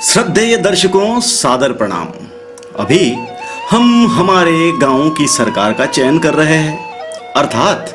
श्रद्धेय दर्शकों, सादर प्रणाम। अभी हम हमारे गांव की सरकार का चयन कर रहे हैं, अर्थात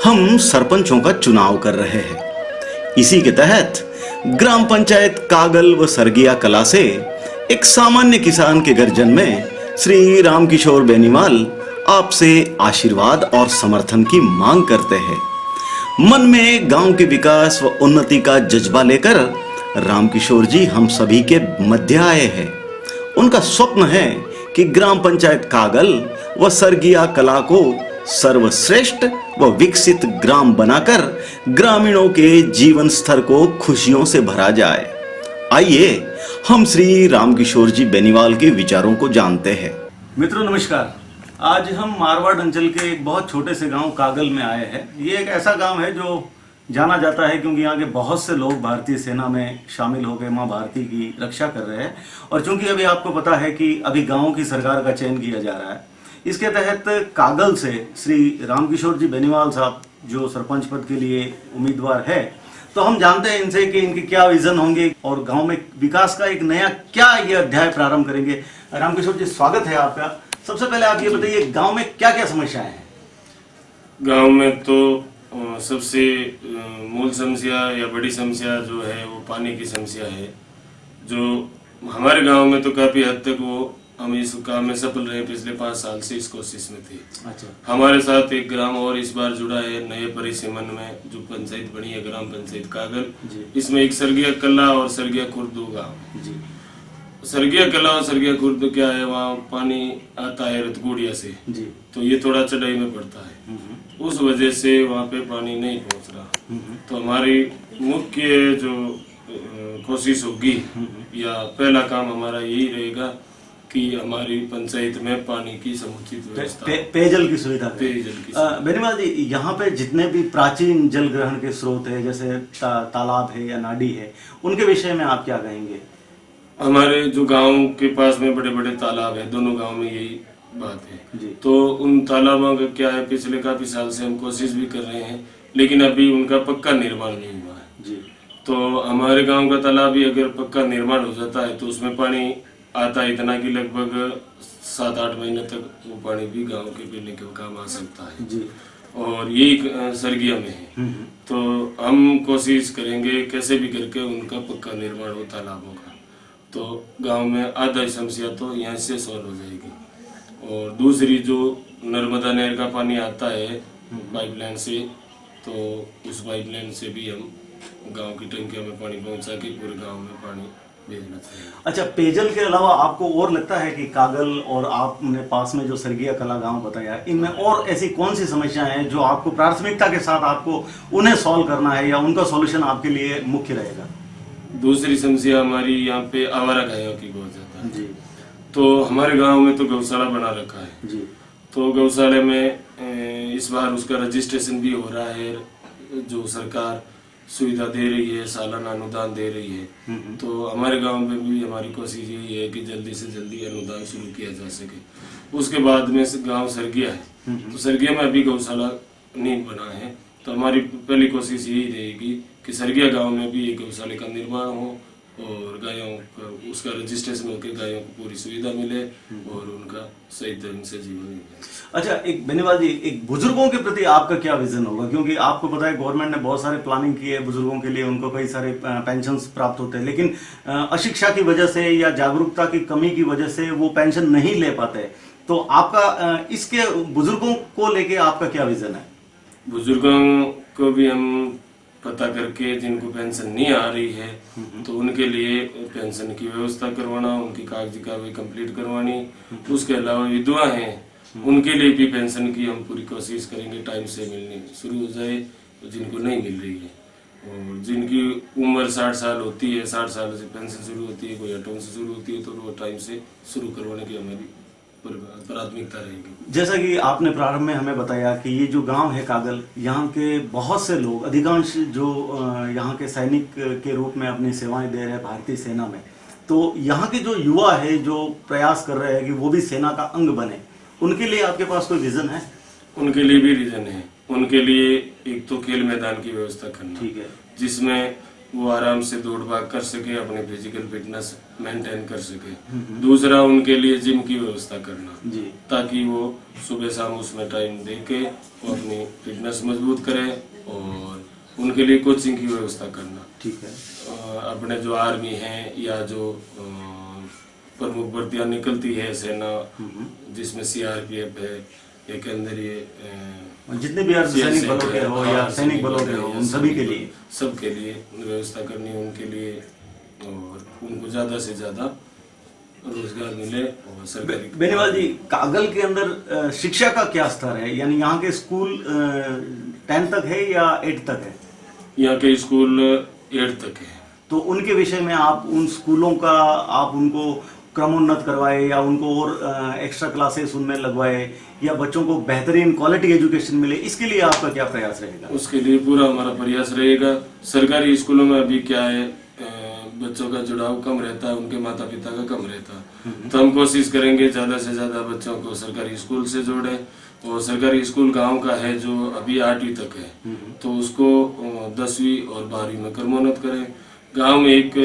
हम सरपंचों का चुनाव कर रहे हैं। इसी के तहत ग्राम पंचायत कागल व सरगिया कला से एक सामान्य किसान के घर जन्मे श्री रामकिशोर बेनीवाल आपसे आशीर्वाद और समर्थन की मांग करते हैं। मन में गांव के विकास व उन्नति का जज्बा लेकर रामकिशोर जी हम सभी के मध्य आए हैं। उनका स्वप्न है कि ग्राम पंचायत कागल व सरगिया कला को सर्वश्रेष्ठ व विकसित ग्राम बनाकर ग्रामीणों के जीवन स्तर को खुशियों से भरा जाए। आइए हम श्री रामकिशोर जी बेनीवाल के विचारों को जानते हैं। मित्रों नमस्कार। आज हम मारवाड़ अंचल के एक बहुत छोटे से गांव कागल में आए हैं। ये एक ऐसा गांव है जो जाना जाता है क्योंकि यहाँ के बहुत से लोग भारतीय सेना में शामिल हो गए, माँ भारती की रक्षा कर रहे हैं। और चूंकि अभी आपको पता है कि अभी गांव की सरकार का चयन किया जा रहा है, इसके तहत कागल से श्री रामकिशोर जी बेनीवाल साहब जो सरपंच पद के लिए उम्मीदवार है, तो हम जानते हैं इनसे कि इनके क्या विजन होंगे और गांव में विकास का एक नया क्या ये अध्याय प्रारंभ करेंगे। रामकिशोर जी, स्वागत है आपका। सबसे पहले आप ये बताइए, गांव में क्या क्या समस्याएं हैं? गांव में तो सबसे मूल समस्या या बड़ी समस्या जो है वो पानी की समस्या है, जो हमारे गांव में तो काफी हद तक वो हम इस काम में सफल रहे। पिछले 5 साल से इस कोशिश में थे। अच्छा। हमारे साथ एक ग्राम और इस बार जुड़ा है नए परिसीमन में, जो पंचायत बनी है ग्राम पंचायत कागल। इसमें एक सरगिया कला और सरगिया खुर्द दो गाँव। सरगिया कला और सरगिया खुर्द क्या है, वहाँ पानी आता है रतगुड़िया से जी। तो ये थोड़ा चढ़ाई में पड़ता है, उस वजह से वहाँ पे पानी नहीं पहुँच रहा। तो हमारी मुख्य जो कोशिश होगी या पहला काम हमारा यही रहेगा कि हमारी पंचायत में पानी की समुचित व्यवस्था, पेयजल की सुविधा। बेनीवाल जी, यहाँ पे जितने भी प्राचीन जल ग्रहण के स्रोत है, जैसे तालाब है या नाडी है, उनके विषय में आप क्या कहेंगे? हमारे जो गांव के पास में बड़े बड़े तालाब है, दोनों गांव में यही बात है। तो उन तालाबों का क्या है, पिछले काफी साल से हम कोशिश भी कर रहे हैं, लेकिन अभी उनका पक्का निर्माण नहीं हुआ है जी। तो हमारे गांव का तालाब भी अगर पक्का निर्माण हो जाता है तो उसमें पानी आता है इतना कि लगभग 7-8 महीने तक वो पानी भी गांव के पीने के काम आ सकता है जी। और यही सरगिया में है। तो हम कोशिश करेंगे कैसे भी करके उनका पक्का निर्माण हो तालाबों का, तो गांव में आधा समस्या तो यहाँ से सॉल्व हो जाएगी। और दूसरी जो नर्मदा नहर का पानी आता है पाइपलाइन से, तो उस पाइपलाइन से भी हम गांव की टंकियों में पानी पहुंचा के पूरे गांव में पानी भेजना चाहिए। अच्छा, पेयजल के अलावा आपको और लगता है कि कागल और आपने पास में जो सरगिया कला गांव बताया, इनमें और ऐसी कौन सी समस्याएं हैं जो आपको प्राथमिकता के साथ आपको उन्हें सॉल्व करना है या उनका सॉल्यूशन आपके लिए मुख्य रहेगा? दूसरी समस्या हमारी यहाँ पे आवारा गायों की बहुत ज्यादा है जी। तो हमारे गांव में तो गौशाला बना रखा है जी। तो गौशाले में इस बार उसका रजिस्ट्रेशन भी हो रहा है, जो सरकार सुविधा दे रही है, सालाना अनुदान दे रही है। तो हमारे गांव में भी हमारी कोशिश यही है कि जल्दी से जल्दी अनुदान शुरू किया जा सके। उसके बाद में गांव सरगिया है, तो सरगिया में अभी गौशाला नहीं बना है, तो हमारी पहली कोशिश यही रहेगी कि सरगिया गांव में भी एक गौशाला का निर्माण हो और गायों का उसका रजिस्ट्रेशन होकर गायों को पूरी सुविधा मिले और उनका सही ढंग से जीवन मिले। अच्छा, एक बेनीवाल जी, एक बुजुर्गों के प्रति आपका क्या विजन होगा? क्योंकि आपको पता है गवर्नमेंट ने बहुत सारे प्लानिंग की है बुजुर्गों के लिए, उनको कई सारे पेंशन प्राप्त होते हैं, लेकिन अशिक्षा की वजह से या जागरूकता की कमी की वजह से वो पेंशन नहीं ले पाते। तो आपका इसके बुजुर्गों को लेके आपका क्या विजन है? बुजुर्गों को भी हम पता करके जिनको पेंशन नहीं आ रही है तो उनके लिए पेंशन की व्यवस्था करवाना, उनकी कागजी कार्रवाई कंप्लीट करवानी। उसके अलावा विधवा हैं, उनके लिए भी पेंशन की हम पूरी कोशिश करेंगे टाइम से मिलनी शुरू हो जाए, तो जिनको नहीं मिल रही है। और जिनकी उम्र 60 साल होती है, 60 साल से पेंशन शुरू होती है, कोई 58 से शुरू होती है, तो वो टाइम से शुरू करवाने की हमारी प्राथमिकता रहेगी। जैसा कि आपने प्रारंभ में हमें बताया कि ये जो गांव है कागल, यहाँ के बहुत से लोग, अधिकांश जो यहाँ के सैनिक के रूप में अपनी सेवाएं दे रहे हैं भारतीय सेना में, तो यहाँ के जो युवा है जो प्रयास कर रहे हैं कि वो भी सेना का अंग बने, उनके लिए आपके पास कोई विजन है? उनके लिए भी रीजन है। उनके लिए एक तो खेल मैदान की व्यवस्था करना, ठीक है, जिसमें वो आराम से दौड़ भाग कर सके, अपनी फिजिकल फिटनेस मेंटेन कर सके। दूसरा उनके लिए जिम की व्यवस्था करना जी। ताकि वो सुबह शाम उसमें टाइम दे के वो अपनी फिटनेस मजबूत करें, और उनके लिए कोचिंग की व्यवस्था करना। ठीक है। अपने जो आर्मी है या जो प्रमुख भर्तियां निकलती है सेना, जिसमें सीआरपीएफ है, एक अंदर ये जितने भी अर्धसैनिक बलों के हो या सैनिक बलों के हो, उन सभी के लिए, सबके लिए व्यवस्था करनी है उनके लिए, और उनको ज्यादा से ज्यादा रोजगार मिले। और सरकारी बेनीवाल जी, कागल के अंदर शिक्षा का क्या स्तर है? यानी यहाँ के स्कूल 10 तक है या 8 तक है? यहाँ के स्कूल 8 तक है। तो उनके विषय में आप उन स्कूलों का आप उनको क्रमोन्नत करवाए या उनको और एक्स्ट्रा क्लासेस उनमें लगवाए या बच्चों को बेहतरीन क्वालिटी एजुकेशन मिले, इसके लिए आपका क्या प्रयास रहेगा? उसके लिए पूरा हमारा प्रयास रहेगा। सरकारी स्कूलों में अभी क्या है, बच्चों का जुड़ाव कम रहता है, उनके माता पिता का कम रहता है। तो हम कोशिश करेंगे ज्यादा से ज्यादा बच्चों को सरकारी स्कूल से जोड़े। और सरकारी स्कूल गांव का है जो अभी 8वीं तक है, तो उसको 10वीं और 12वीं में क्रमोन्नत करें। गांव में एक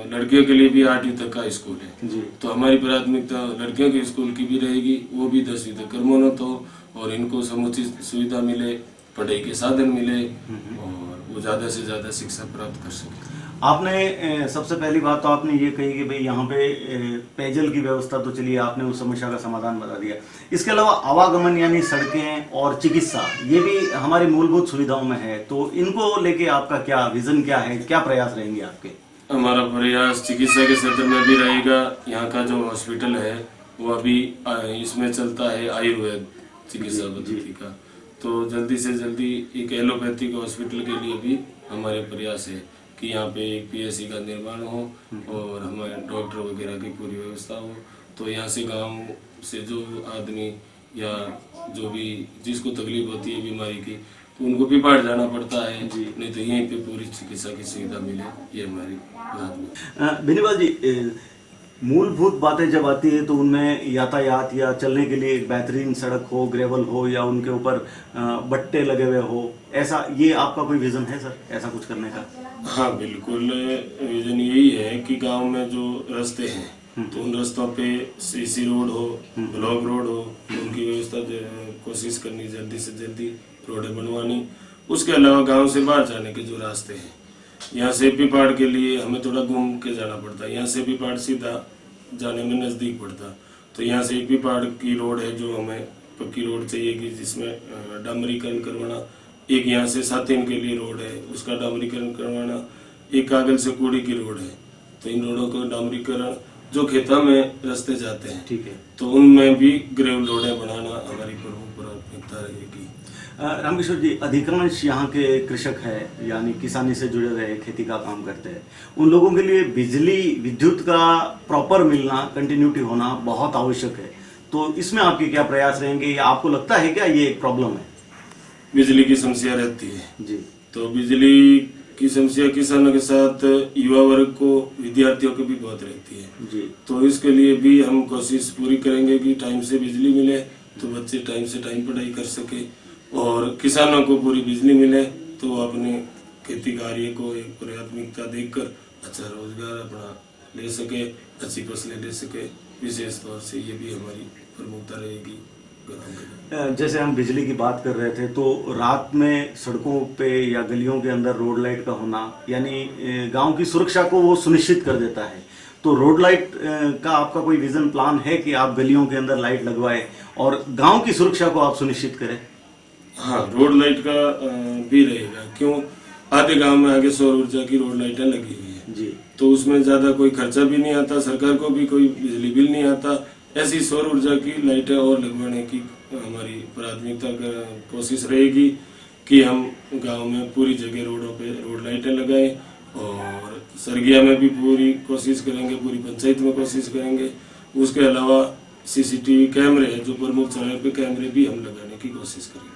लड़कियों के लिए भी 8वीं तक का स्कूल है जी। तो हमारी प्राथमिकता लड़कियों के स्कूल की भी रहेगी, वो भी 10वीं तक क्रमोन्नत हो और इनको समुचित सुविधा मिले, पढ़ाई के साधन मिले और वो ज्यादा से ज्यादा शिक्षा प्राप्त कर सके। आपने सबसे पहली बात तो आपने ये कही कि भाई यहाँ पे पेयजल की व्यवस्था, तो चलिए आपने उस समस्या का समाधान बता दिया। इसके अलावा आवागमन यानी सड़कें और चिकित्सा, ये भी हमारी मूलभूत सुविधाओं में है, तो इनको लेके आपका क्या विजन क्या है, क्या प्रयास रहेंगे आपके? हमारा प्रयास चिकित्सा के क्षेत्र में भी रहेगा। यहाँ का जो हॉस्पिटल है वो अभी इसमें चलता है आयुर्वेद चिकित्सा पद्धति का, तो जल्दी से जल्दी एक एलोपैथिक हॉस्पिटल के लिए भी हमारे प्रयास है कि यहाँ पे एक पीएससी का निर्माण हो और हमारे डॉक्टर वगैरह की पूरी व्यवस्था हो। तो यहाँ से गांव से जो आदमी या जो भी जिसको तकलीफ होती है बीमारी की, तो उनको भी बाहर जाना पड़ता है, नहीं तो यहीं पे पूरी चिकित्सा की सुविधा मिले, ये हमारी प्राथमिकता। बेनीवाल जी, मूलभूत बातें जब आती है तो उनमें यातायात या चलने के लिए एक बेहतरीन सड़क हो, ग्रेवल हो या उनके ऊपर बट्टे लगे हुए हो, ऐसा ये आपका कोई विजन है सर, ऐसा कुछ करने का? हाँ बिल्कुल, विजन यही है कि गांव में जो रास्ते हैं तो उन रास्तों पे सीसी रोड हो, ब्लॉक रोड हो, उनकी व्यवस्था कोशिश करनी जल्दी से जल्दी रोडें बनवानी। उसके अलावा गांव से बाहर जाने के जो रास्ते हैं, यहाँ से पीपाड़ के लिए हमें थोड़ा घूम के जाना पड़ता है, यहाँ से पीपाड़ सीधा जाने में नज़दीक पड़ता, तो यहाँ से पीपाड़ की रोड है जो हमें पक्की रोड चाहिए कि जिसमें डामरीकरण करवाना। एक यहाँ से सातिन के लिए रोड है, उसका डामरीकरण करवाना। एक कागल से कूड़ी की रोड है, तो इन रोडों का डामरीकरण, जो खेतों में रास्ते जाते हैं ठीक है, तो उनमें भी ग्रेवल रोडें बनाना हमारी प्रमुख प्राथमिकता रहेगी। रामकिशोर जी, अधिकांश यहाँ के कृषक है यानी किसानी से जुड़े रहे, खेती का काम करते हैं, उन लोगों के लिए बिजली विद्युत का प्रॉपर मिलना, कंटिन्यूटी होना बहुत आवश्यक है, तो इसमें आपके क्या प्रयास रहेंगे या आपको लगता है क्या ये एक प्रॉब्लम है? बिजली की समस्या रहती है जी, तो बिजली की समस्या किसानों के साथ युवा वर्ग को, विद्यार्थियों को भी बहुत रहती है जी। तो इसके लिए भी हम कोशिश पूरी करेंगे कि टाइम से बिजली मिले तो बच्चे टाइम से टाइम पढ़ाई कर सके और किसानों को पूरी बिजली मिले तो वो अपने खेती कार्य को एक प्राथमिकता देकर अच्छा रोजगार अपना ले सके, अच्छी फसलें ले सके। विशेष तौर से ये भी हमारी प्रमुखता रहेगी। जैसे हम बिजली की बात कर रहे थे, तो रात में सड़कों पे या गलियों के अंदर रोड लाइट का होना यानी गांव की सुरक्षा को वो सुनिश्चित कर देता है, तो रोड लाइट का आपका कोई विजन प्लान है कि आप गलियों के अंदर लाइट लगवाए और गांव की सुरक्षा को आप सुनिश्चित करें? हाँ, रोड लाइट का भी रहेगा। क्यों, आधे गांव में आगे सौर ऊर्जा की रोड लाइटें लगी हुई है जी, तो उसमें ज्यादा कोई खर्चा भी नहीं आता, सरकार को भी कोई बिजली बिल नहीं आता। ऐसी सौर ऊर्जा की लाइटें और लगवाने की हमारी प्राथमिकता कोशिश रहेगी कि हम गांव में पूरी जगह रोडों पे रोड लाइटें लगाएं और सरगिया में भी पूरी कोशिश करेंगे, पूरी पंचायत में कोशिश करेंगे। उसके अलावा सीसीटीवी कैमरे हैं जो प्रमुख चौराहे पे कैमरे भी हम लगाने की कोशिश करेंगे।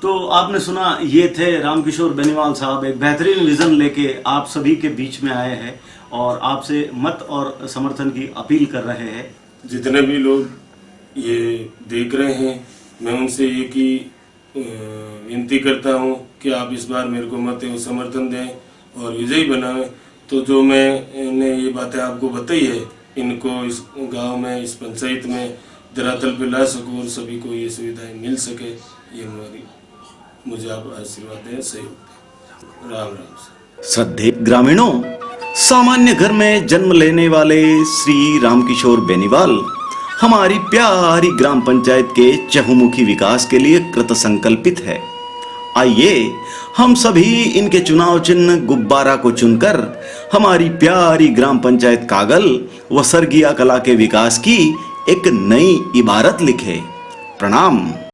तो आपने सुना, ये थे रामकिशोर बेनीवाल साहब, एक बेहतरीन विजन लेके आप सभी के बीच में आए हैं और आपसे मत और समर्थन की अपील कर रहे हैं। जितने भी लोग ये देख रहे हैं, मैं उनसे एक ही विनती करता हूँ कि आप इस बार मेरे को मत एवं समर्थन दें और विजयी बनावे। तो जो मैंने ये बातें आपको बताई है, इनको इस गांव में, इस पंचायत में धरातल पे ला सकूं और सभी को ये सुविधाएं मिल सके, ये मुझे आप आशीर्वाद दें, सहयोग दें। राम राम। श्रद्धेय ग्रामीणों, सामान्य घर में जन्म लेने वाले श्री रामकिशोर बेनीवाल हमारी प्यारी ग्राम पंचायत के चहुमुखी विकास के लिए कृत संकल्पित है। आइए हम सभी इनके चुनाव चिन्ह गुब्बारा को चुनकर हमारी प्यारी ग्राम पंचायत कागल व सरगिया कला के विकास की एक नई इबारत लिखे। प्रणाम।